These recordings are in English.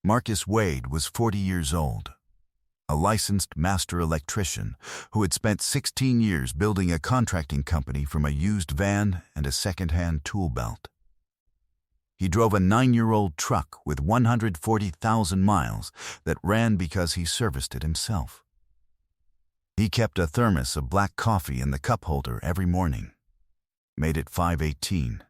Marcus Wade was 40 years old, a licensed master electrician who had spent 16 years building a contracting company from a used van and a second-hand tool belt. He drove a 9-year-old truck with 140,000 miles that ran because he serviced it himself. He kept a thermos of black coffee in the cup holder every morning. Made it 5:18,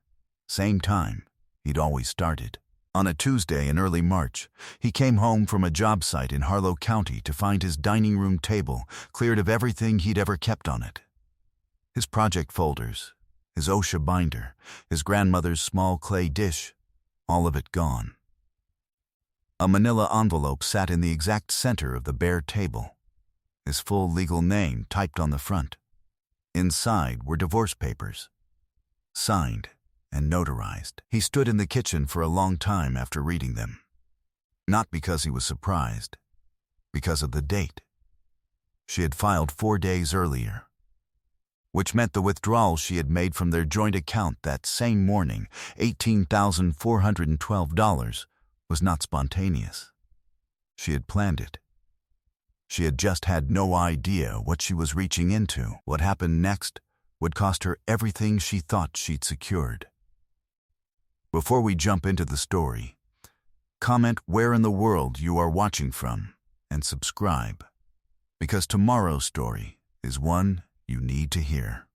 same time he'd always started. On a Tuesday in early March, he came home from a job site in Harlow County to find his dining room table cleared of everything he'd ever kept on it. His project folders, his OSHA binder, his grandmother's small clay dish, all of it gone. A manila envelope sat in the exact center of the bare table, his full legal name typed on the front. Inside were divorce papers, signed and notarized. He stood in the kitchen for a long time after reading them. Not because he was surprised, because of the date. She had filed 4 days earlier, which meant the withdrawal she had made from their joint account that same morning, $18,412, was not spontaneous. She had planned it. She had just had no idea what she was reaching into. What happened next would cost her everything she thought she'd secured. Before we jump into the story, comment where in the world you are watching from and subscribe, because tomorrow's story is one you need to hear.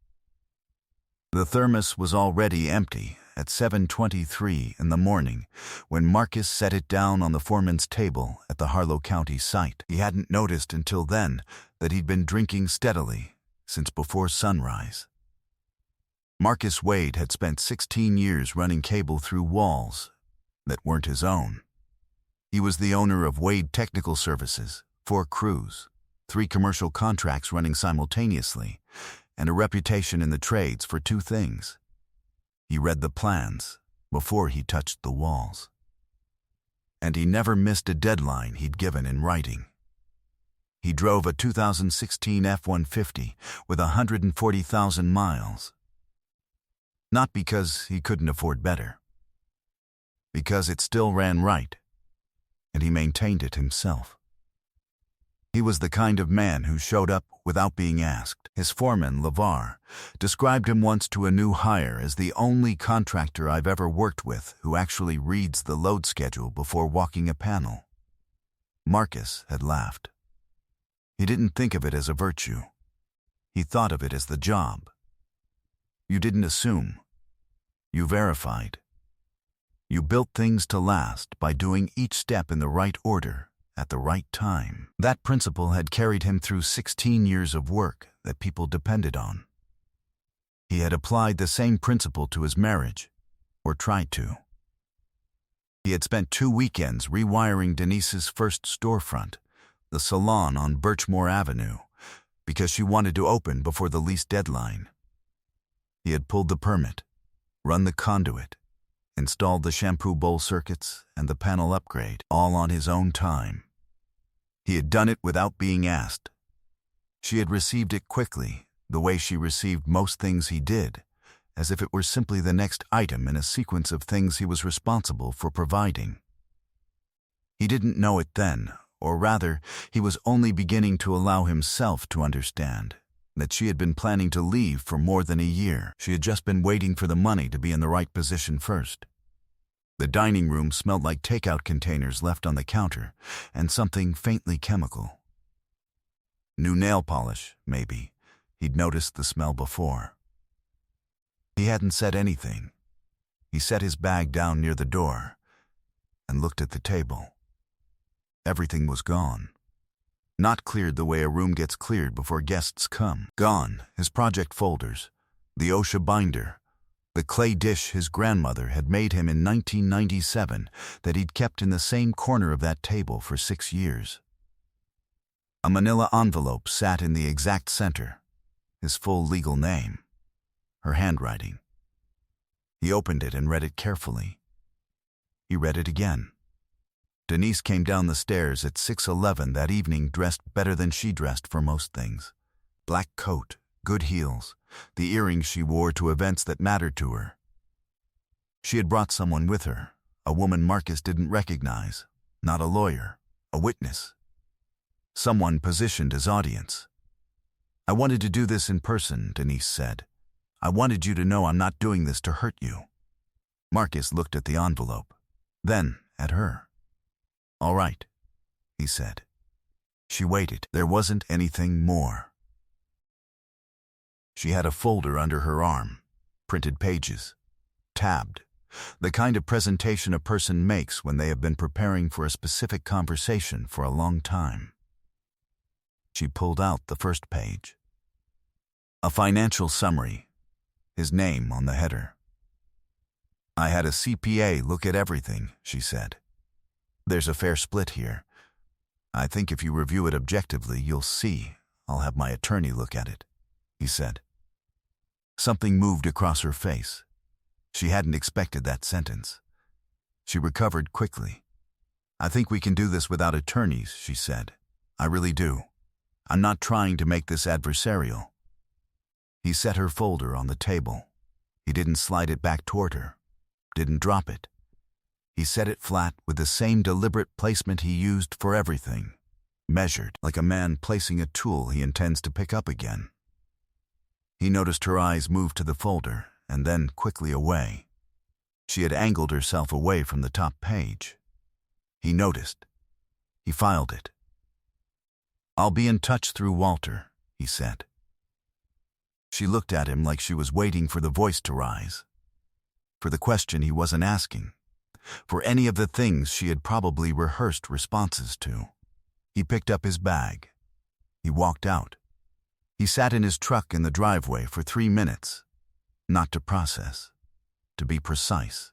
The thermos was already empty at 7:23 in the morning when Marcus set it down on the foreman's table at the Harlow County site. He hadn't noticed until then that he'd been drinking steadily since before sunrise. Marcus Wade had spent 16 years running cable through walls that weren't his own. He was the owner of Wade Technical Services, 4 crews, 3 commercial contracts running simultaneously, and a reputation in the trades for 2 things. He read the plans before he touched the walls. And he never missed a deadline he'd given in writing. He drove a 2016 F-150 with 140,000 miles. Not because he couldn't afford better. Because it still ran right, and he maintained it himself. He was the kind of man who showed up without being asked. His foreman, LeVar, described him once to a new hire as the only contractor I've ever worked with who actually reads the load schedule before walking a panel. Marcus had laughed. He didn't think of it as a virtue. He thought of it as the job. You didn't assume. You verified. You built things to last by doing each step in the right order at the right time. That principle had carried him through 16 years of work that people depended on. He had applied the same principle to his marriage, or tried to. He had spent 2 weekends rewiring Denise's first storefront, the salon on Birchmore Avenue, because she wanted to open before the lease deadline. He had pulled the permit, run the conduit, installed the shampoo bowl circuits and the panel upgrade, all on his own time. He had done it without being asked. She had received it quickly, the way she received most things he did, as if it were simply the next item in a sequence of things he was responsible for providing. He didn't know it then, or rather, he was only beginning to allow himself to understand that she had been planning to leave for more than a year. She had just been waiting for the money to be in the right position first. The dining room smelled like takeout containers left on the counter and something faintly chemical. New nail polish, maybe. He'd noticed the smell before. He hadn't said anything. He set his bag down near the door and looked at the table. Everything was gone. Not cleared the way a room gets cleared before guests come. Gone, his project folders, the OSHA binder, the clay dish his grandmother had made him in 1997 that he'd kept in the same corner of that table for 6 years. A manila envelope sat in the exact center, his full legal name, her handwriting. He opened it and read it carefully. He read it again. Denise came down the stairs at 6:11 that evening dressed better than she dressed for most things. Black coat, good heels, the earrings she wore to events that mattered to her. She had brought someone with her, a woman Marcus didn't recognize, not a lawyer, a witness. Someone positioned as audience. "I wanted to do this in person," Denise said. "I wanted you to know I'm not doing this to hurt you." Marcus looked at the envelope, then at her. "All right," he said. She waited. There wasn't anything more. She had a folder under her arm, printed pages, tabbed, the kind of presentation a person makes when they have been preparing for a specific conversation for a long time. She pulled out the first page. A financial summary, his name on the header. "I had a CPA look at everything," she said. "There's a fair split here. I think if you review it objectively, you'll see. I'll have my attorney look at it," he said. Something moved across her face. She hadn't expected that sentence. She recovered quickly. "I think we can do this without attorneys," she said. "I really do. I'm not trying to make this adversarial." He set her folder on the table. He didn't slide it back toward her, didn't drop it. He set it flat with the same deliberate placement he used for everything, measured, like a man placing a tool he intends to pick up again. He noticed her eyes move to the folder and then quickly away. She had angled herself away from the top page. He noticed. He filed it. "I'll be in touch through Walter," he said. She looked at him like she was waiting for the voice to rise, for the question he wasn't asking, for any of the things she had probably rehearsed responses to. He picked up his bag. He walked out. He sat in his truck in the driveway for 3 minutes, not to process, to be precise.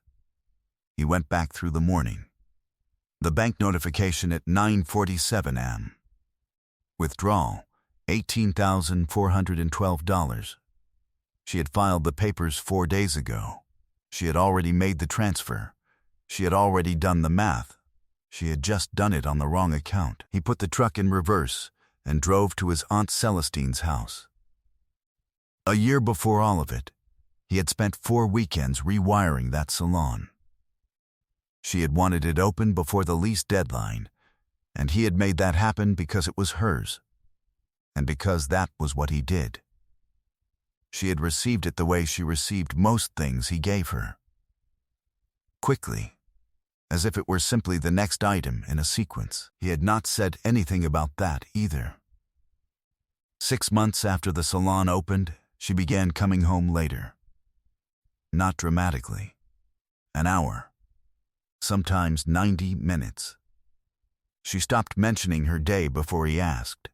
He went back through the morning. The bank notification at 9:47 a.m. Withdrawal, $18,412. She had filed the papers 4 days ago. She had already made the transfer. She had already done the math. She had just done it on the wrong account. He put the truck in reverse and drove to his Aunt Celestine's house. A year before all of it, he had spent 4 weekends rewiring that salon. She had wanted it open before the lease deadline, and he had made that happen because it was hers, and because that was what he did. She had received it the way she received most things he gave her. Quickly, as if it were simply the next item in a sequence. He had not said anything about that either. 6 months after the salon opened, she began coming home later. Not dramatically. An hour. Sometimes 90 minutes. She stopped mentioning her day before he asked.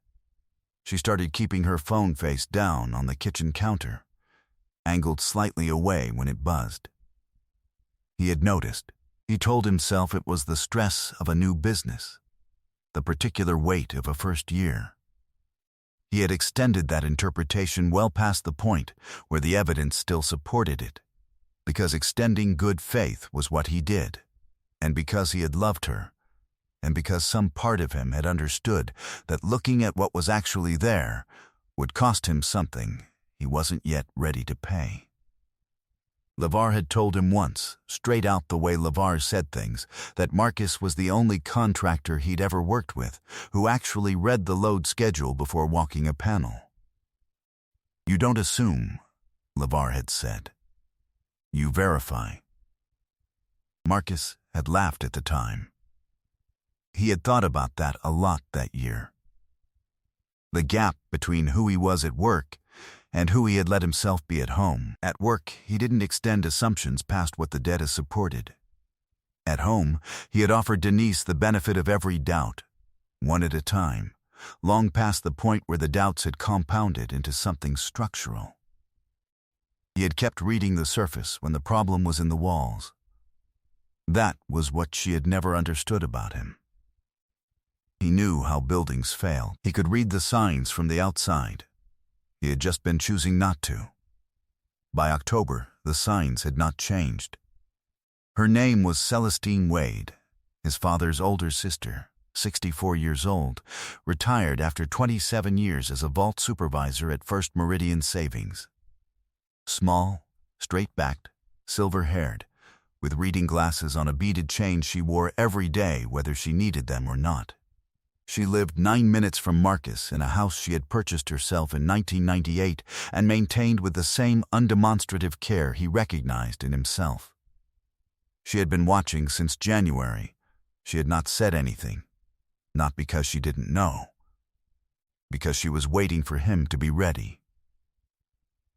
She started keeping her phone face down on the kitchen counter, angled slightly away when it buzzed. He had noticed. He told himself it was the stress of a new business, the particular weight of a first year. He had extended that interpretation well past the point where the evidence still supported it, because extending good faith was what he did, and because he had loved her, and because some part of him had understood that looking at what was actually there would cost him something he wasn't yet ready to pay. LeVar had told him once, straight out the way LeVar said things, that Marcus was the only contractor he'd ever worked with who actually read the load schedule before walking a panel. "You don't assume," LeVar had said. "You verify." Marcus had laughed at the time. He had thought about that a lot that year. The gap between who he was at work and who he had let himself be at home. At work, he didn't extend assumptions past what the data supported. At home, he had offered Denise the benefit of every doubt, one at a time, long past the point where the doubts had compounded into something structural. He had kept reading the surface when the problem was in the walls. That was what she had never understood about him. He knew how buildings fail. He could read the signs from the outside. He had just been choosing not to. By October, the signs had not changed. Her name was Celestine Wade, his father's older sister, 64 years old, retired after 27 years as a vault supervisor at First Meridian Savings. Small, straight-backed, silver-haired, with reading glasses on a beaded chain she wore every day whether she needed them or not. She lived 9 minutes from Marcus in a house she had purchased herself in 1998 and maintained with the same undemonstrative care he recognized in himself. She had been watching since January. She had not said anything, not because she didn't know, because she was waiting for him to be ready.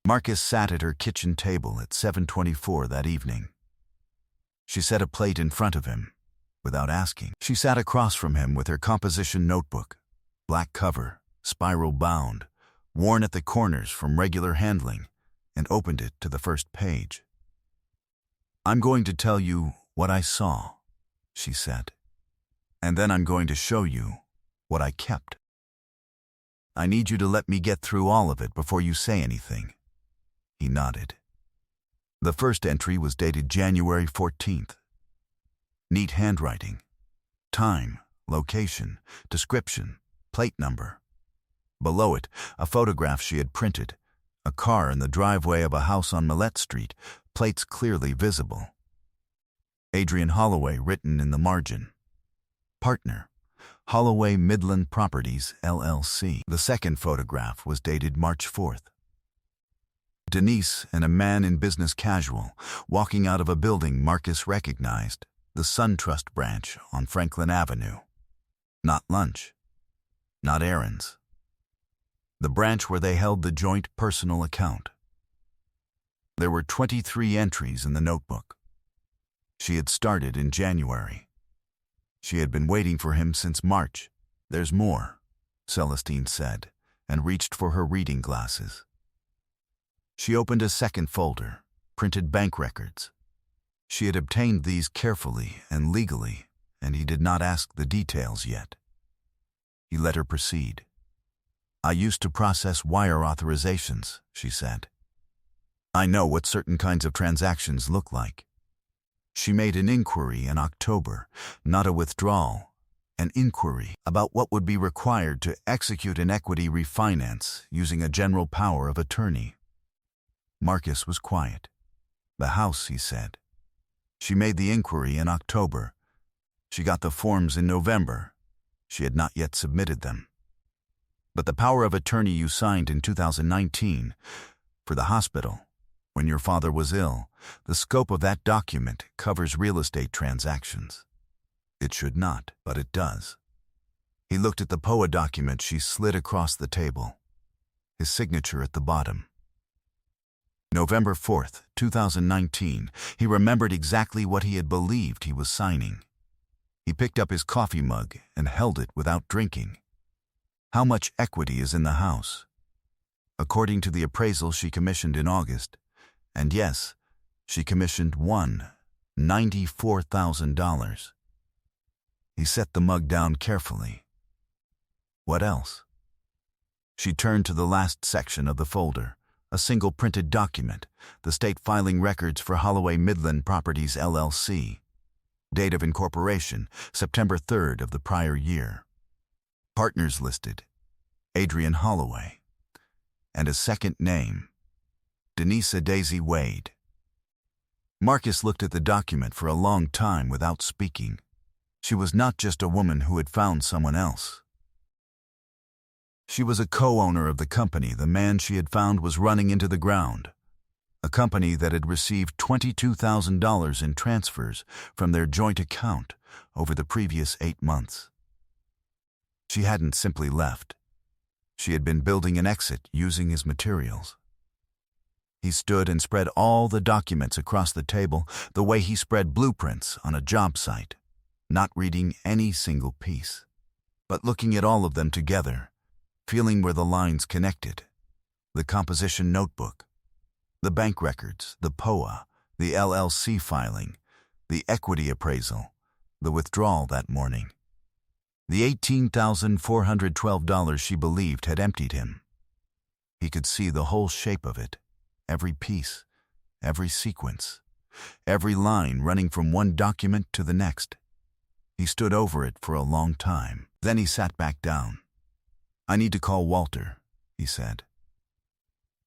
Marcus sat at her kitchen table at 7:24 that evening. She set a plate in front of him. Without asking, she sat across from him with her composition notebook, black cover, spiral bound, worn at the corners from regular handling, and opened it to the first page. "I'm going to tell you what I saw," she said, "and then I'm going to show you what I kept. I need you to let me get through all of it before you say anything." He nodded. The first entry was dated January 14th. Neat handwriting. Time, location, description, plate number. Below it, a photograph she had printed, a car in the driveway of a house on Millette Street, plates clearly visible. Adrian Holloway written in the margin. Partner, Holloway Midland Properties, LLC. The second photograph was dated March 4th. Denise and a man in business casual, walking out of a building Marcus recognized, the SunTrust branch on Franklin Avenue. Not lunch. Not errands. The branch where they held the joint personal account. There were 23 entries in the notebook. She had started in January. She had been waiting for him since March. "There's more," Celestine said, and reached for her reading glasses. She opened a second folder, printed bank records. She had obtained these carefully and legally, and he did not ask the details yet. He let her proceed. "I used to process wire authorizations," she said. "I know what certain kinds of transactions look like." She made an inquiry in October, not a withdrawal, an inquiry about what would be required to execute an equity refinance using a general power of attorney. Marcus was quiet. "The house," he said. She made the inquiry in October. She got the forms in November. She had not yet submitted them. "But the power of attorney you signed in 2019, for the hospital, when your father was ill, the scope of that document covers real estate transactions." "It should not, but it does." He looked at the POA document she slid across the table, his signature at the bottom. November 4th, 2019, he remembered exactly what he had believed he was signing. He picked up his coffee mug and held it without drinking. "How much equity is in the house?" According to the appraisal she commissioned in August, and yes, she commissioned $94,000. He set the mug down carefully. "What else?" She turned to the last section of the folder. A single printed document, the state filing records for Holloway Midland Properties, LLC. Date of incorporation, September 3rd of the prior year. Partners listed, Adrian Holloway. And a second name, Denise Daisy Wade. Marcus looked at the document for a long time without speaking. She was not just a woman who had found someone else. She was a co-owner of the company the man she had found was running into the ground, a company that had received $22,000 in transfers from their joint account over the previous 8 months. She hadn't simply left. She had been building an exit using his materials. He stood and spread all the documents across the table the way he spread blueprints on a job site, not reading any single piece, but looking at all of them together, feeling where the lines connected. The composition notebook, the bank records, the POA, the LLC filing, the equity appraisal, the withdrawal that morning. The $18,412 she believed had emptied him. He could see the whole shape of it, every piece, every sequence, every line running from one document to the next. He stood over it for a long time. Then he sat back down. "I need to call Walter," he said.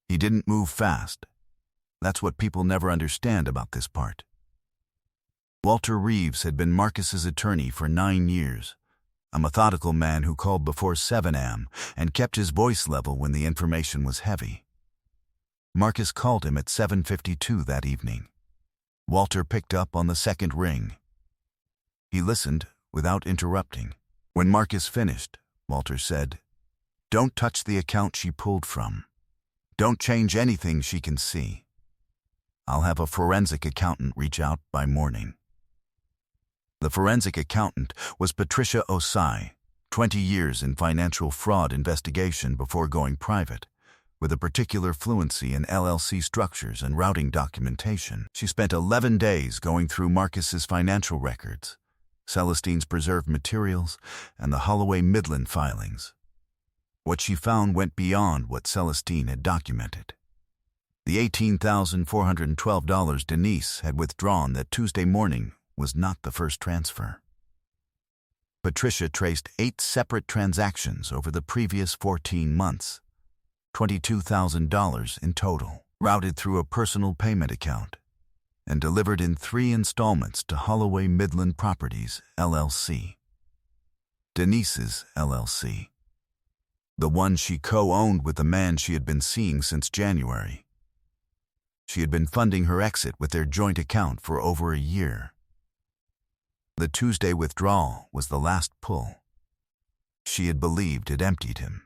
He didn't move fast. That's what people never understand about this part. Walter Reeves had been Marcus's attorney for 9 years, a methodical man who called before 7 a.m. and kept his voice level when the information was heavy. Marcus called him at 7:52 that evening. Walter picked up on the second ring. He listened without interrupting. When Marcus finished, Walter said, "Don't touch the account she pulled from. Don't change anything she can see. I'll have a forensic accountant reach out by morning." The forensic accountant was Patricia Osai, 20 years in financial fraud investigation before going private, with a particular fluency in LLC structures and routing documentation. She spent 11 days going through Marcus's financial records, Celestine's preserved materials, and the Holloway Midland filings. What she found went beyond what Celestine had documented. The $18,412 Denise had withdrawn that Tuesday morning was not the first transfer. Patricia traced 8 separate transactions over the previous 14 months, $22,000 in total, routed through a personal payment account, and delivered in 3 installments to Holloway Midland Properties, LLC. Denise's LLC. The one she co-owned with the man she had been seeing since January. She had been funding her exit with their joint account for over a year. The Tuesday withdrawal was the last pull. She had believed it emptied him.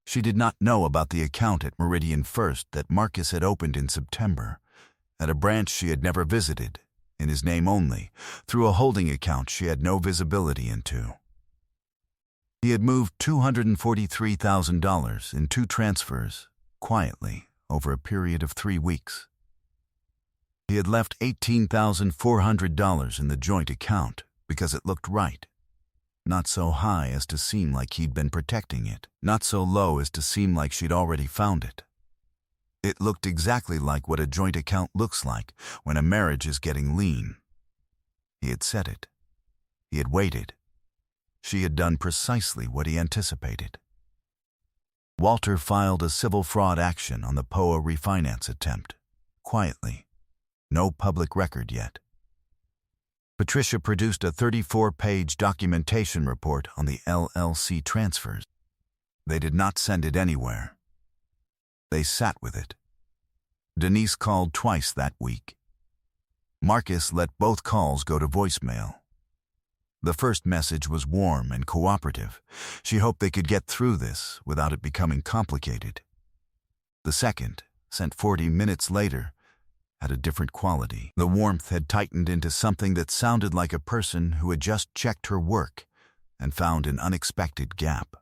She did not know about the account at Meridian First that Marcus had opened in September, at a branch she had never visited, in his name only, through a holding account she had no visibility into. He had moved $243,000 in 2 transfers, quietly, over a period of 3 weeks. He had left $18,400 in the joint account because it looked right. Not so high as to seem like he'd been protecting it, not so low as to seem like she'd already found it. It looked exactly like what a joint account looks like when a marriage is getting lean. He had said it. He had waited. She had done precisely what he anticipated. Walter filed a civil fraud action on the POA refinance attempt, quietly. No public record yet. Patricia produced a 34-page documentation report on the LLC transfers. They did not send it anywhere. They sat with it. Denise called twice that week. Marcus let both calls go to voicemail. The first message was warm and cooperative. She hoped they could get through this without it becoming complicated. The second, sent 40 minutes later, had a different quality. The warmth had tightened into something that sounded like a person who had just checked her work and found an unexpected gap.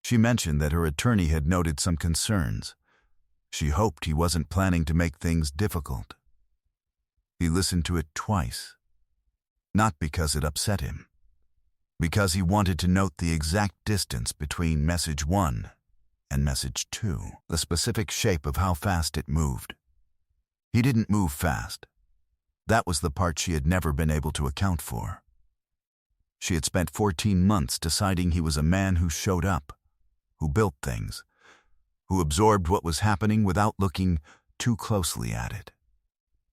She mentioned that her attorney had noted some concerns. She hoped he wasn't planning to make things difficult. He listened to it twice, not because it upset him, because he wanted to note the exact distance between message 1 and message 2, the specific shape of how fast it moved. He didn't move fast. That was the part she had never been able to account for. She had spent 14 months deciding he was a man who showed up, who built things, who absorbed what was happening without looking too closely at it.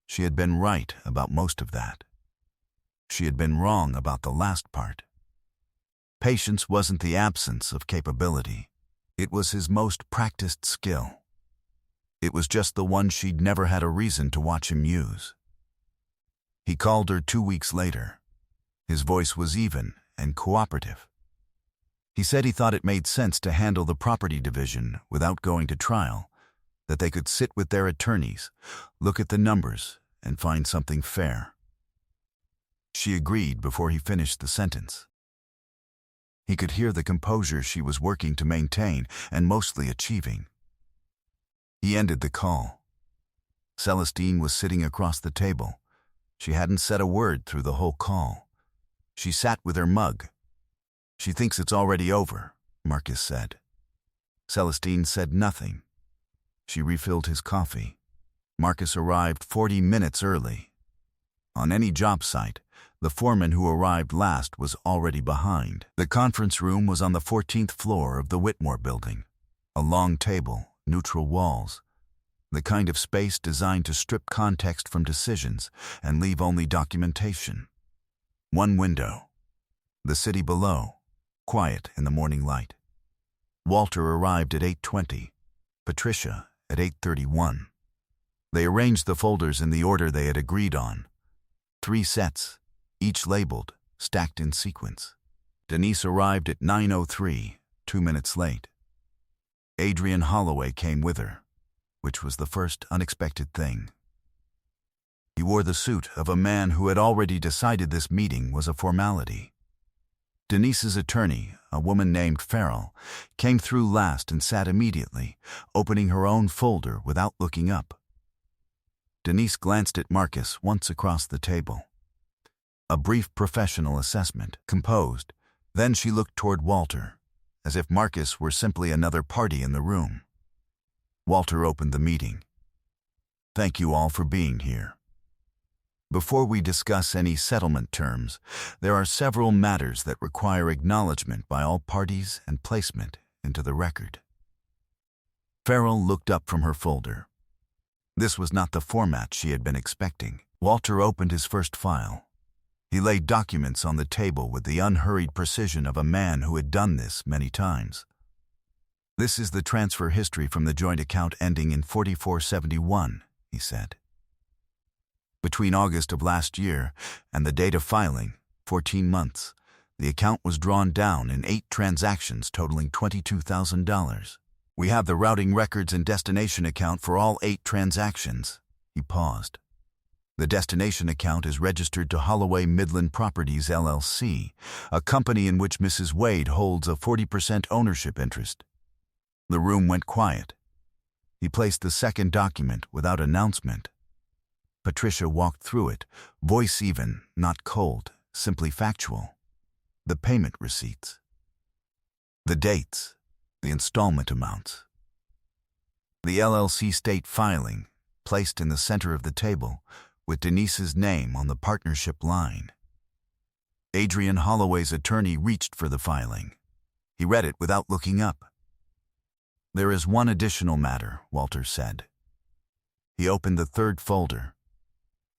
She had been right about most of that. She had been wrong about the last part. Patience wasn't the absence of capability. It was his most practiced skill. It was just the one she'd never had a reason to watch him use. He called her 2 weeks later. His voice was even and cooperative. He said he thought it made sense to handle the property division without going to trial, that they could sit with their attorneys, look at the numbers, and find something fair. She agreed before he finished the sentence. He could hear the composure she was working to maintain and mostly achieving. He ended the call. Celestine was sitting across the table. She hadn't said a word through the whole call. She sat with her mug. "She thinks it's already over," Marcus said. Celestine said nothing. She refilled his coffee. Marcus arrived 40 minutes early. On any job site, the foreman who arrived last was already behind. The conference room was on the 14th floor of the Whitmore building. A long table, neutral walls. the kind of space designed to strip context from decisions and leave only documentation. One window. The city below, quiet in the morning light. Walter arrived at 8:20, Patricia at 8:31. They arranged the folders in the order they had agreed on. 3 sets, each labeled, stacked in sequence. Denise arrived at 9:03, 2 minutes late. Adrian Holloway came with her, which was the first unexpected thing. He wore the suit of a man who had already decided this meeting was a formality. Denise's attorney, a woman named Farrell, came through last and sat immediately, opening her own folder without looking up. Denise glanced at Marcus once across the table. A brief professional assessment, composed. Then she looked toward Walter, as if Marcus were simply another party in the room. Walter opened the meeting. "Thank you all for being here. Before we discuss any settlement terms, there are several matters that require acknowledgement by all parties and placement into the record." Farrell looked up from her folder. This was not the format she had been expecting. Walter opened his first file. He laid documents on the table with the unhurried precision of a man who had done this many times. "This is the transfer history from the joint account ending in 4471, he said. "Between August of last year and the date of filing, 14 months, the account was drawn down in 8 transactions totaling $22,000. We have the routing records and destination account for all 8 transactions." He paused. "The destination account is registered to Holloway Midland Properties, LLC, a company in which Mrs. Wade holds a 40% ownership interest." The room went quiet. He placed the second document without announcement. Patricia walked through it, voice even, not cold, simply factual. The payment receipts. The dates, the installment amounts. The LLC state filing, placed in the center of the table, with Denise's name on the partnership line. Adrian Holloway's attorney reached for the filing. He read it without looking up. "There is one additional matter," Walter said. He opened the third folder.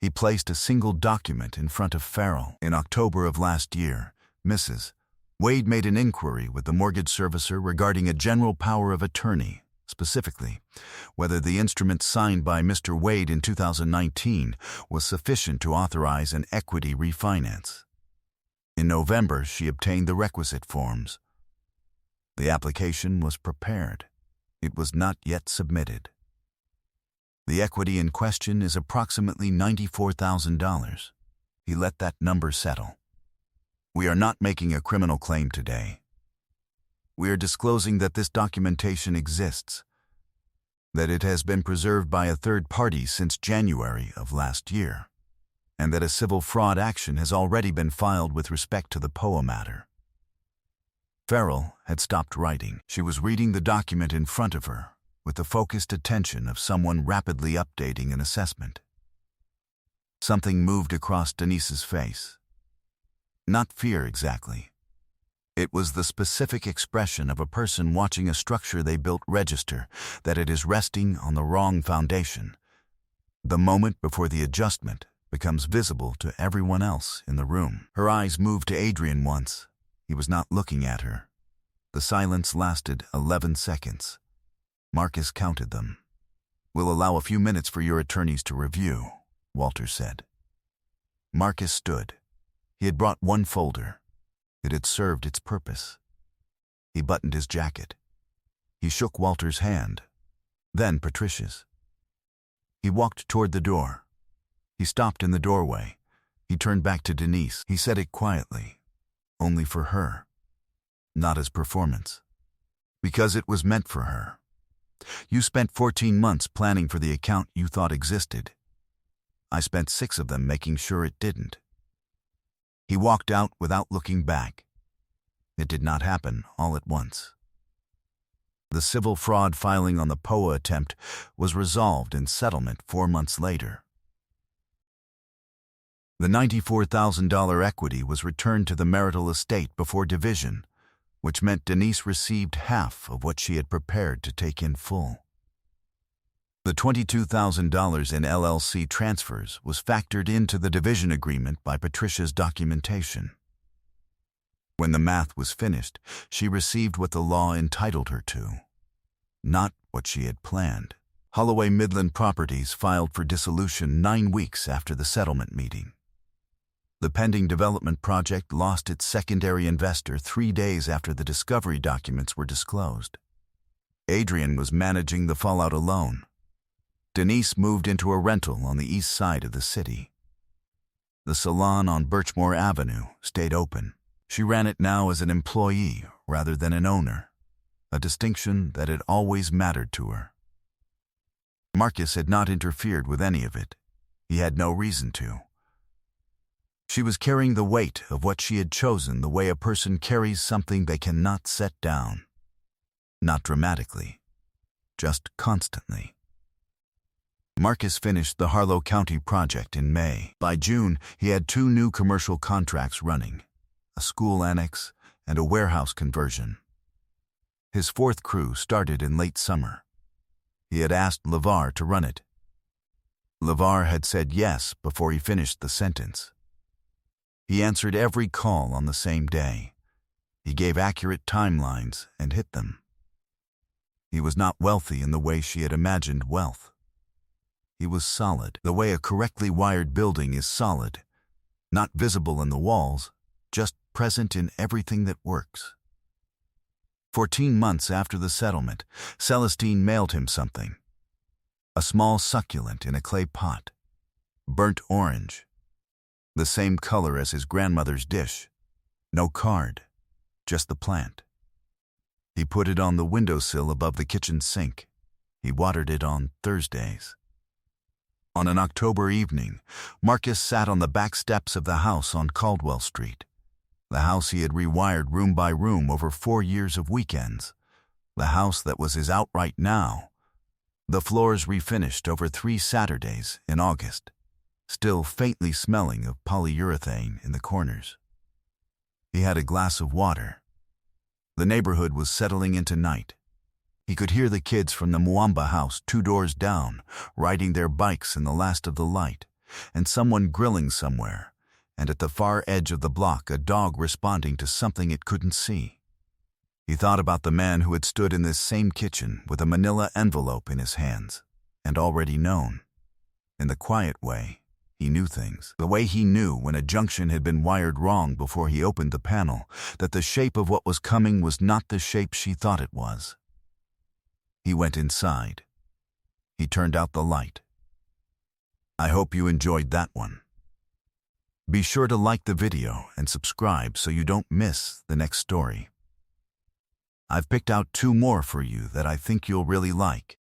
He placed a single document in front of Farrell. "In October of last year, Mrs. Wade made an inquiry with the mortgage servicer regarding a general power of attorney, specifically, whether the instrument signed by Mr. Wade in 2019 was sufficient to authorize an equity refinance. In November, she obtained the requisite forms. The application was prepared. It was not yet submitted. The equity in question is approximately $94,000. He let that number settle. "We are not making a criminal claim today. We are disclosing that this documentation exists, that it has been preserved by a third party since January of last year, and that a civil fraud action has already been filed with respect to the POA matter." Farrell had stopped writing. She was reading the document in front of her, with the focused attention of someone rapidly updating an assessment. Something moved across Denise's face. Not fear exactly. It was the specific expression of a person watching a structure they built register that it is resting on the wrong foundation. The moment before the adjustment becomes visible to everyone else in the room. Her eyes moved to Adrian once. He was not looking at her. The silence lasted 11 seconds. Marcus counted them. "We'll allow a few minutes for your attorneys to review," Walter said. Marcus stood. He had brought one folder. It had served its purpose. He buttoned his jacket. He shook Walter's hand, then Patricia's. He walked toward the door. He stopped in the doorway. He turned back to Denise. He said it quietly, only for her, not as performance, because it was meant for her. "You spent 14 months planning for the account you thought existed. I spent 6 of them making sure it didn't." He walked out without looking back. It did not happen all at once. The civil fraud filing on the POA attempt was resolved in settlement 4 months later. The $94,000 equity was returned to the marital estate before division, which meant Denise received half of what she had prepared to take in full. The $22,000 in LLC transfers was factored into the division agreement by Patricia's documentation. When the math was finished, she received what the law entitled her to, not what she had planned. Holloway Midland Properties filed for dissolution 9 weeks after the settlement meeting. The pending development project lost its secondary investor 3 days after the discovery documents were disclosed. Adrian was managing the fallout alone. Denise moved into a rental on the east side of the city. The salon on Birchmore Avenue stayed open. She ran it now as an employee rather than an owner, a distinction that had always mattered to her. Marcus had not interfered with any of it. He had no reason to. She was carrying the weight of what she had chosen the way a person carries something they cannot set down. Not dramatically, just constantly. Marcus finished the Harlow County project in May. By June, he had 2 new commercial contracts running, a school annex and a warehouse conversion. His 4th crew started in late summer. He had asked LeVar to run it. LeVar had said yes before he finished the sentence. He answered every call on the same day. He gave accurate timelines and hit them. He was not wealthy in the way she had imagined wealth. He was solid, the way a correctly wired building is solid, not visible in the walls, just present in everything that works. 14 months after the settlement, Celestine mailed him something. A small succulent in a clay pot, burnt orange, the same color as his grandmother's dish. No card, just the plant. He put it on the windowsill above the kitchen sink. He watered it on Thursdays. On an October evening, Marcus sat on the back steps of the house on Caldwell Street, the house he had rewired room by room over 4 years of weekends, the house that was his outright now, the floors refinished over 3 Saturdays in August, still faintly smelling of polyurethane in the corners. He had a glass of water. The neighborhood was settling into night. He could hear the kids from the Mwamba house 2 doors down, riding their bikes in the last of the light, and someone grilling somewhere, and at the far edge of the block a dog responding to something it couldn't see. He thought about the man who had stood in this same kitchen with a manila envelope in his hands, and already known. In the quiet way, he knew things. The way he knew when a junction had been wired wrong before he opened the panel, that the shape of what was coming was not the shape she thought it was. He went inside. He turned out the light. I hope you enjoyed that one. Be sure to like the video and subscribe so you don't miss the next story. I've picked out 2 more for you that I think you'll really like.